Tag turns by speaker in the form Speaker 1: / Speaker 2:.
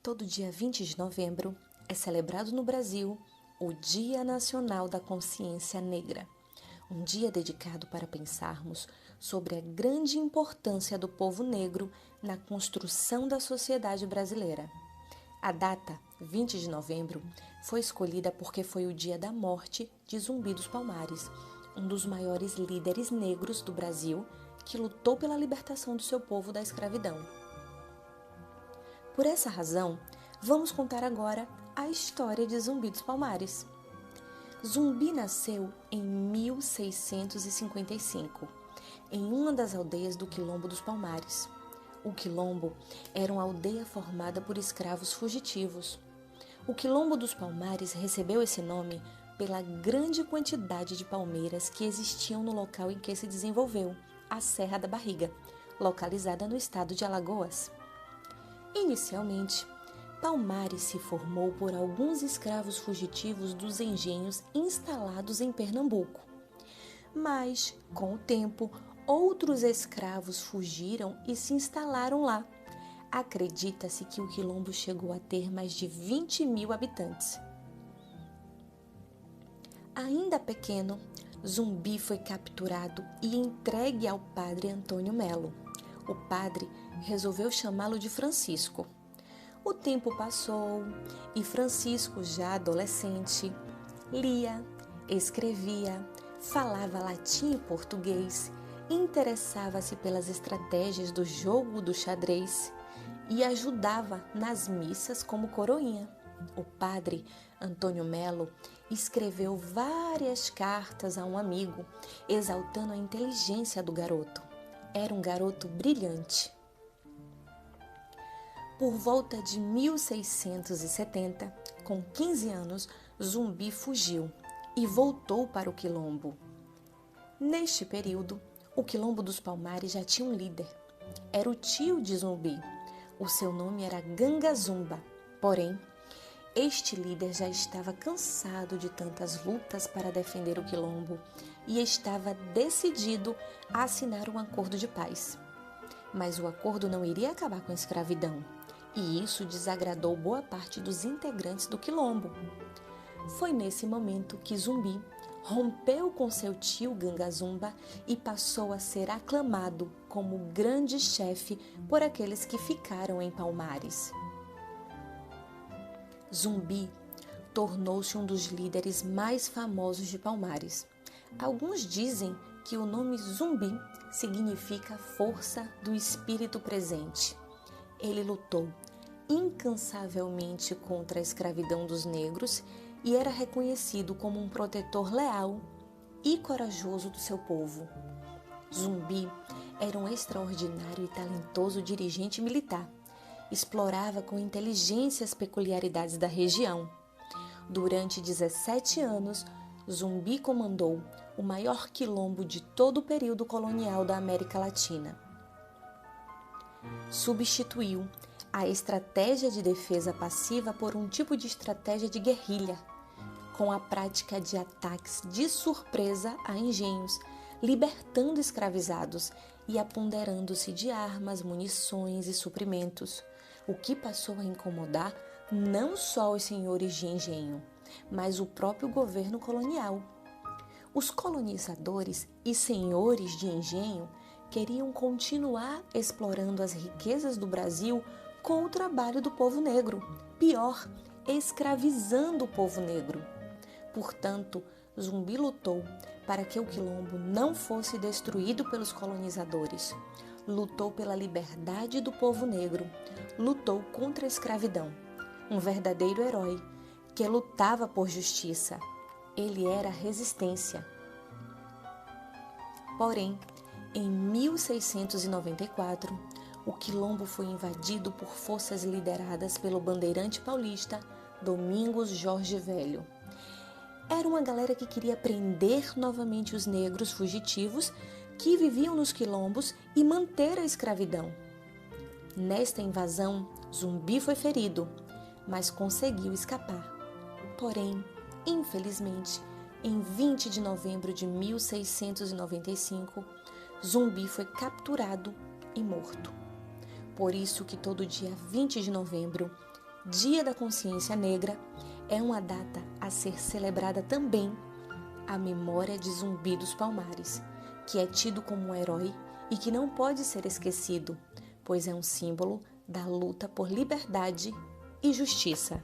Speaker 1: Todo dia 20 de novembro é celebrado no Brasil o Dia Nacional da Consciência Negra, um dia dedicado para pensarmos sobre a grande importância do povo negro na construção da sociedade brasileira. A data, 20 de novembro, foi escolhida porque foi o dia da morte de Zumbi dos Palmares, um dos maiores líderes negros do Brasil que lutou pela libertação do seu povo da escravidão. Por essa razão, vamos contar agora a história de Zumbi dos Palmares. Zumbi nasceu em 1655, em uma das aldeias do Quilombo dos Palmares. O Quilombo era uma aldeia formada por escravos fugitivos. O Quilombo dos Palmares recebeu esse nome pela grande quantidade de palmeiras que existiam no local em que se desenvolveu, a Serra da Barriga, localizada no estado de Alagoas. Inicialmente, Palmares se formou por alguns escravos fugitivos dos engenhos instalados em Pernambuco. Mas, com o tempo, outros escravos fugiram e se instalaram lá. Acredita-se que o Quilombo chegou a ter mais de 20 mil habitantes. Ainda pequeno, Zumbi foi capturado e entregue ao padre Antônio Melo. O padre resolveu chamá-lo de Francisco. O tempo passou e Francisco, já adolescente, lia, escrevia, falava latim e português, interessava-se pelas estratégias do jogo do xadrez e ajudava nas missas como coroinha. O padre Antônio Melo escreveu várias cartas a um amigo, exaltando a inteligência do garoto. Era um garoto brilhante. Por volta de 1670, com 15 anos, Zumbi fugiu e voltou para o Quilombo. Neste período, o Quilombo dos Palmares já tinha um líder. Era o tio de Zumbi. O seu nome era Gangazumba. Porém, este líder já estava cansado de tantas lutas para defender o Quilombo e estava decidido a assinar um acordo de paz. Mas o acordo não iria acabar com a escravidão, e isso desagradou boa parte dos integrantes do Quilombo. Foi nesse momento que Zumbi rompeu com seu tio Gangazumba e passou a ser aclamado como grande chefe por aqueles que ficaram em Palmares. Zumbi tornou-se um dos líderes mais famosos de Palmares. Alguns dizem que o nome Zumbi significa força do espírito presente. Ele lutou incansavelmente contra a escravidão dos negros e era reconhecido como um protetor leal e corajoso do seu povo. Zumbi era um extraordinário e talentoso dirigente militar. Explorava com inteligência as peculiaridades da região. Durante 17 anos, Zumbi comandou o maior quilombo de todo o período colonial da América Latina. Substituiu a estratégia de defesa passiva por um tipo de estratégia de guerrilha, com a prática de ataques de surpresa a engenhos, libertando escravizados e apoderando-se de armas, munições e suprimentos, o que passou a incomodar não só os senhores de engenho, mas o próprio governo colonial. Os colonizadores e senhores de engenho queriam continuar explorando as riquezas do Brasil com o trabalho do povo negro, pior, escravizando o povo negro. Portanto, Zumbi lutou para que o Quilombo não fosse destruído pelos colonizadores. Lutou pela liberdade do povo negro, lutou contra a escravidão. Um verdadeiro herói que lutava por justiça. Ele era resistência. Porém, em 1694, o Quilombo foi invadido por forças lideradas pelo bandeirante paulista Domingos Jorge Velho. Era uma galera que queria prender novamente os negros fugitivos que viviam nos quilombos e manter a escravidão. Nesta invasão, Zumbi foi ferido, mas conseguiu escapar. Porém, infelizmente, em 20 de novembro de 1695, Zumbi foi capturado e morto. Por isso que todo dia 20 de novembro Dia da Consciência Negra, é uma data a ser celebrada também a memória de Zumbi dos Palmares, que é tido como um herói e que não pode ser esquecido, pois é um símbolo da luta por liberdade e justiça.